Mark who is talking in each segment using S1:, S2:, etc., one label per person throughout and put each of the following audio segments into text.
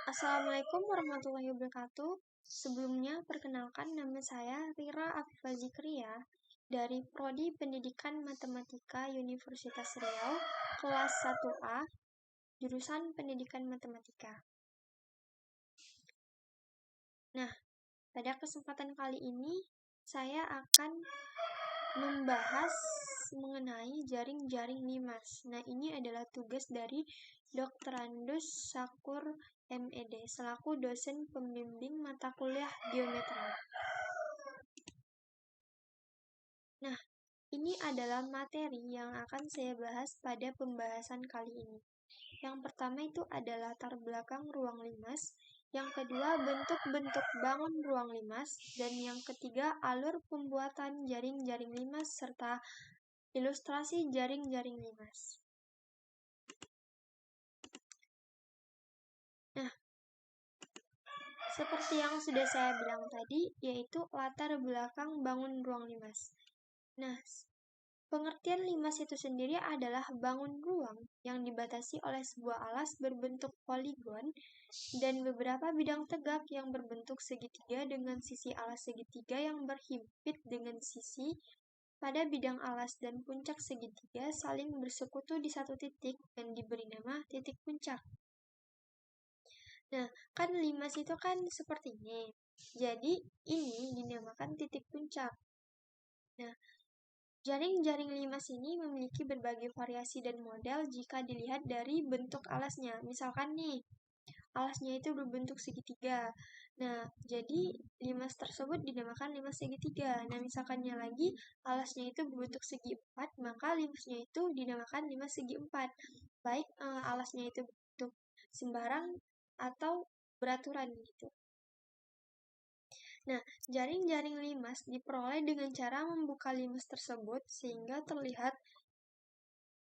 S1: Assalamualaikum warahmatullahi wabarakatuh. Sebelumnya, perkenalkan nama saya Rira Afifah Zikria dari Prodi Pendidikan Matematika Universitas Riau, kelas 1A, jurusan Pendidikan Matematika. Nah, pada kesempatan kali ini, saya akan membahas mengenai jaring-jaring limas. Nah, ini adalah tugas dari Dr. Andus Sakur MED selaku dosen pembimbing mata kuliah geometri. Nah, ini adalah materi yang akan saya bahas pada pembahasan kali ini. Yang pertama itu adalah latar belakang ruang limas, yang kedua bentuk-bentuk bangun ruang limas, dan yang ketiga alur pembuatan jaring-jaring limas serta ilustrasi jaring-jaring limas. Nah, seperti yang sudah saya bilang tadi, yaitu latar belakang bangun ruang limas. Nah, pengertian limas itu sendiri adalah bangun ruang yang dibatasi oleh sebuah alas berbentuk poligon dan beberapa bidang tegak yang berbentuk segitiga dengan sisi alas segitiga yang berhimpit dengan sisi pada bidang alas dan puncak segitiga saling bersekutu di satu titik dan diberi nama titik puncak. Nah, kan limas itu kan seperti ini. Jadi, ini dinamakan titik puncak. Nah, jaring-jaring limas ini memiliki berbagai variasi dan model jika dilihat dari bentuk alasnya. Misalkan nih, alasnya itu berbentuk segitiga. Nah, jadi limas tersebut dinamakan limas segitiga. Nah, misalkannya lagi alasnya itu berbentuk segi empat, maka limasnya itu dinamakan limas segi empat. Baik alasnya itu bentuk sembarang atau beraturan gitu. Nah, jaring-jaring limas diperoleh dengan cara membuka limas tersebut sehingga terlihat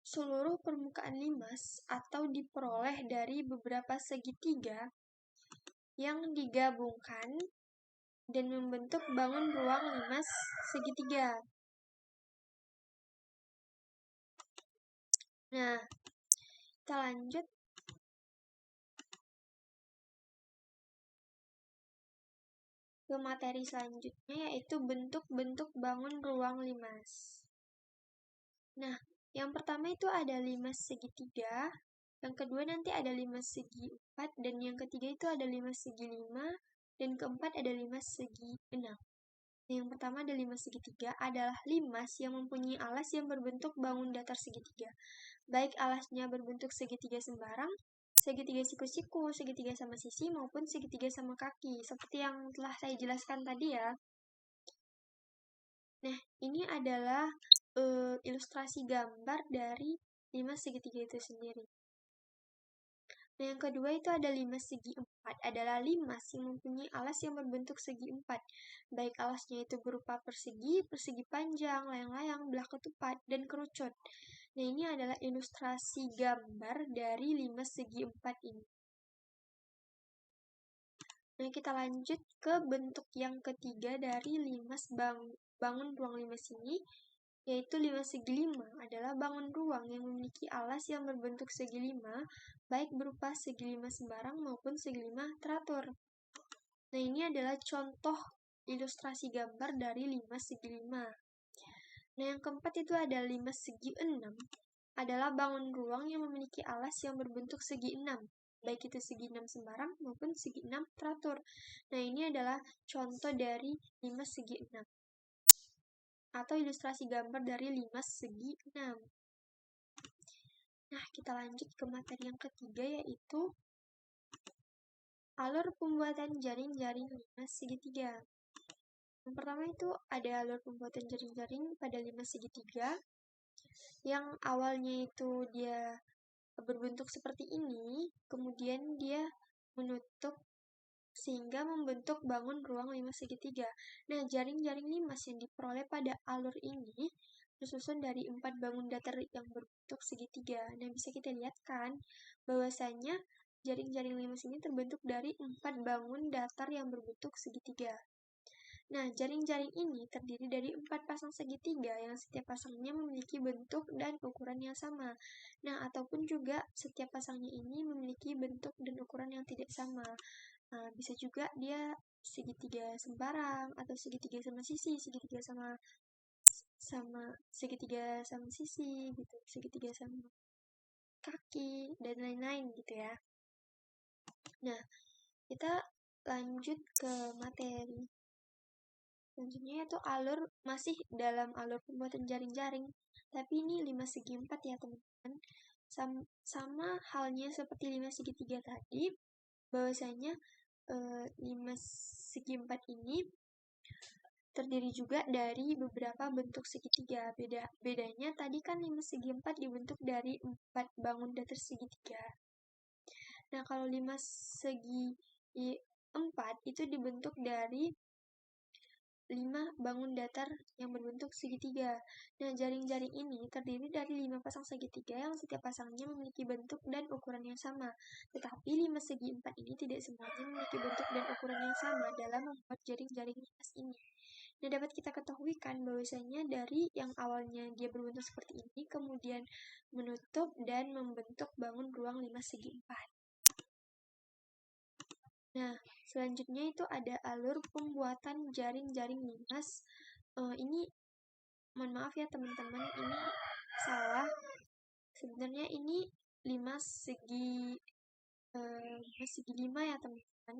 S1: seluruh permukaan limas atau diperoleh dari beberapa segitiga yang digabungkan dan membentuk bangun ruang limas segitiga. Nah, kita lanjut ke materi selanjutnya, yaitu bentuk-bentuk bangun ruang limas. Nah, yang pertama itu ada limas segitiga, yang kedua nanti ada limas segi 4, dan yang ketiga itu ada limas segi 5, dan keempat ada limas segi 6. Yang pertama ada limas segitiga adalah limas yang mempunyai alas yang berbentuk bangun datar segitiga. Baik alasnya berbentuk segitiga sembarang, segitiga siku-siku, segitiga sama sisi, maupun segitiga sama kaki, seperti yang telah saya jelaskan tadi ya. Nah, ini adalah ilustrasi gambar dari limas segitiga itu sendiri. Nah, yang kedua itu ada limas segi 4, adalah limas yang mempunyai alas yang berbentuk segi 4. Baik alasnya itu berupa persegi, persegi panjang, layang-layang, belah ketupat, dan kerucut. Nah, ini adalah ilustrasi gambar dari limas segi 4 ini. Nah, kita lanjut ke bentuk yang ketiga dari limas bangun ruang limas ini, yaitu limas segi 5 adalah bangun ruang yang memiliki alas yang berbentuk segi 5, baik berupa segi 5 sembarang maupun segi 5 teratur. Nah, ini adalah contoh ilustrasi gambar dari limas segi 5. Nah, yang keempat itu ada limas segi 6, adalah bangun ruang yang memiliki alas yang berbentuk segi 6, baik itu segi 6 sembarang maupun segi 6 teratur. Nah, ini adalah contoh dari limas segi 6 atau ilustrasi gambar dari limas segi 6. Nah, kita lanjut ke materi yang ketiga, yaitu alur pembuatan jaring-jaring limas segitiga. Yang pertama itu ada alur pembuatan jaring-jaring pada limas segitiga, yang awalnya itu dia berbentuk seperti ini, kemudian dia menutup sehingga membentuk bangun ruang limas segitiga. Nah, jaring-jaring limas yang diperoleh pada alur ini tersusun dari 4 bangun datar yang berbentuk segitiga. Nah, bisa kita lihat kan bahwasanya jaring-jaring limas ini terbentuk dari 4 bangun datar yang berbentuk segitiga. Nah, jaring-jaring ini terdiri dari 4 pasang segitiga yang setiap pasangnya memiliki bentuk dan ukuran yang sama. Nah, ataupun juga setiap pasangnya ini memiliki bentuk dan ukuran yang tidak sama. Nah, bisa juga dia segitiga sembarang atau segitiga sama sisi, segitiga sama segitiga sama sisi gitu, segitiga sama kaki dan lain-lain gitu ya. Nah, kita lanjut ke materi. Selanjutnya itu masih dalam alur pembuatan jaring-jaring, tapi ini 5 segi 4 ya teman-teman. Sama halnya seperti 5 segi 3 tadi, bahwasanya 5 segi 4 ini terdiri juga dari beberapa bentuk segitiga. Bedanya tadi kan 5 segi 4 dibentuk dari 4 bangun datar segitiga. Nah, kalau 5 segi 4 itu dibentuk dari 5 bangun datar yang berbentuk segitiga. Nah, jaring-jaring ini terdiri dari 5 pasang segitiga yang setiap pasangnya memiliki bentuk dan ukuran yang sama. Tetapi 5 segi 4 ini tidak semuanya memiliki bentuk dan ukuran yang sama dalam membuat jaring-jaring limas ini. Nah, dapat kita ketahui kan bahwasanya dari yang awalnya dia berbentuk seperti ini, kemudian menutup dan membentuk bangun ruang 5 segi 4. Nah, selanjutnya itu ada alur pembuatan jaring-jaring limas. Ini, mohon maaf ya teman-teman, ini salah. Sebenarnya ini 5 segi 5 ya teman-teman.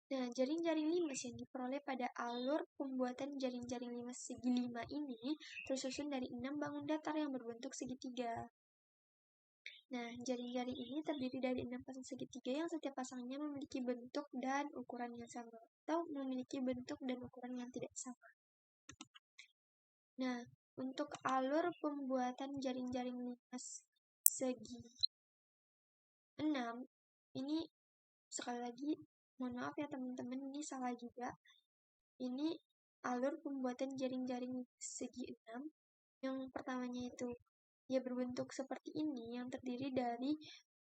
S1: Nah, jaring-jaring limas yang diperoleh pada alur pembuatan jaring-jaring limas segi 5 ini tersusun dari 6 bangun datar yang berbentuk segitiga. Nah, jaring-jaring ini terdiri dari 6 pasang segitiga yang setiap pasangnya memiliki bentuk dan ukuran yang sama, atau memiliki bentuk dan ukuran yang tidak sama. Nah, untuk alur pembuatan jaring-jaring limas segi 6, ini sekali lagi, mohon maaf ya teman-teman, ini salah juga. Ini alur pembuatan jaring-jaring segi 6, yang pertamanya itu dia berbentuk seperti ini, yang terdiri dari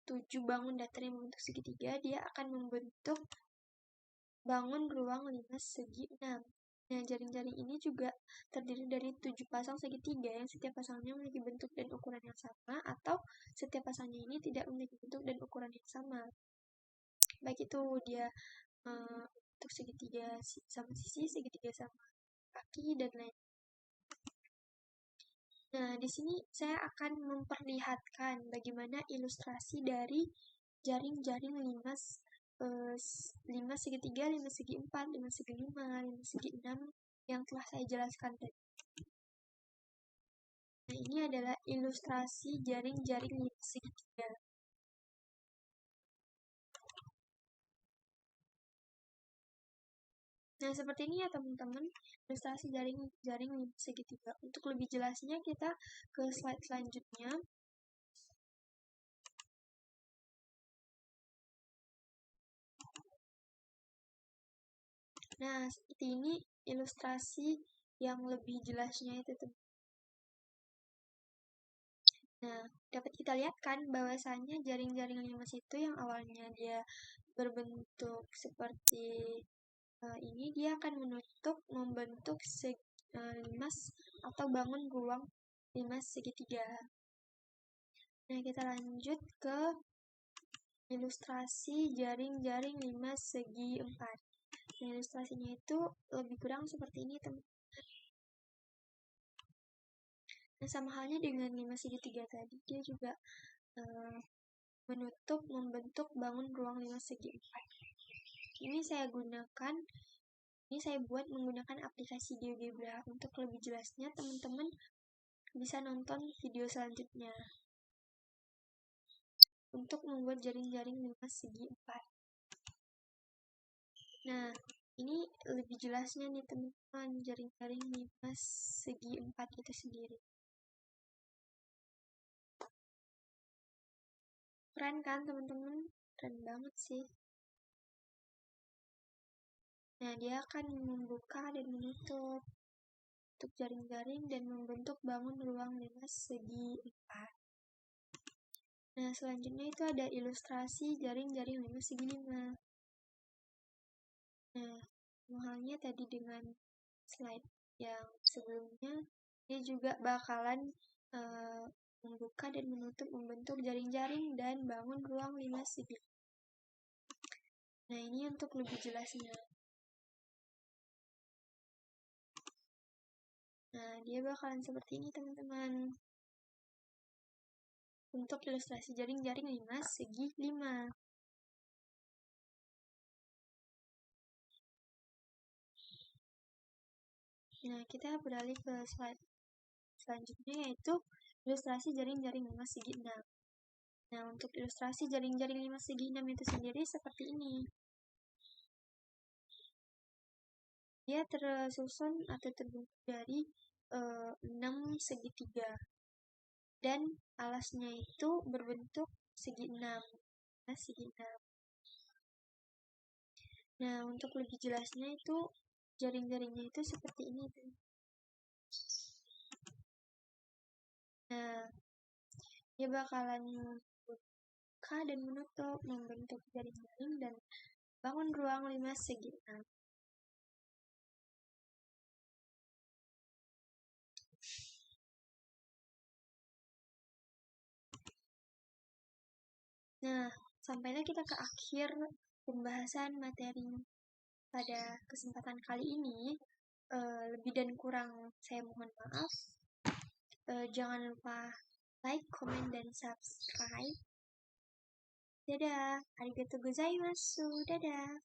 S1: 7 bangun datar yang membentuk segitiga, dia akan membentuk bangun ruang 5 segi 6. Nah, jaring-jaring ini juga terdiri dari 7 pasang segitiga yang setiap pasangnya memiliki bentuk dan ukuran yang sama, atau setiap pasangnya ini tidak memiliki bentuk dan ukuran yang sama. Baik itu dia bentuk segitiga sama sisi, segitiga sama kaki, dan lain. Nah, di sini saya akan memperlihatkan bagaimana ilustrasi dari jaring-jaring limas 5 segitiga, 5 segi 4, 5 segi 5, 5 segi 6 yang telah saya jelaskan tadi. Nah, ini adalah ilustrasi jaring-jaring 5 segitiga. Nah, seperti ini ya teman-teman, ilustrasi jaring-jaring 5 segitiga. Untuk lebih jelasnya kita ke slide selanjutnya. Nah, seperti ini ilustrasi yang lebih jelasnya itu teman. Nah, dapat kita lihat kan bahwasannya jaring-jaring limas itu yang awalnya dia berbentuk seperti ini, dia akan membentuk limas atau bangun ruang limas segitiga. Nah, kita lanjut ke ilustrasi jaring-jaring limas segi 4. Nah, ilustrasinya itu lebih kurang seperti ini, teman-teman. Nah, sama halnya dengan 5 segitiga tadi, dia juga membentuk bangun ruang 5 segi 4. Ini saya buat menggunakan aplikasi GeoGebra. Untuk lebih jelasnya, teman-teman bisa nonton video selanjutnya untuk membuat jaring-jaring 5 segi 4. Nah, ini lebih jelasnya nih teman-teman, jaring-jaring 5 segi 4 itu sendiri. Keren kan teman-teman? Keren banget sih. Nah, dia akan membuka dan menutup untuk jaring-jaring dan membentuk bangun ruang 5 segi 4. Nah, selanjutnya itu ada ilustrasi jaring-jaring 5 segi 5. Nah, halnya tadi dengan slide yang sebelumnya, dia juga bakalan membuka dan menutup membentuk jaring-jaring dan bangun ruang 5 segi. Nah, ini untuk lebih jelasnya. Nah, dia bakalan seperti ini, teman-teman. Untuk ilustrasi jaring-jaring 5 segi 5. Nah, kita beralih ke slide selanjutnya, yaitu ilustrasi jaring-jaring 5 segi 6. Nah, untuk ilustrasi jaring-jaring 5 segi 6 itu sendiri seperti ini. Dia tersusun atau terbentuk dari 6 segitiga. Dan alasnya itu berbentuk segi 6. Segi 6. Nah, untuk lebih jelasnya itu jaring-jaringnya itu seperti ini. Nah, dia bakalan buka dan menutup, membentuk jaring-jaring dan bangun ruang 5 segi 6. Nah, sampailah kita ke akhir pembahasan materi pada kesempatan kali ini. Lebih dan kurang saya mohon maaf. Jangan lupa like, comment, dan subscribe. Dadah, arigatou gozaimasu. Dadah.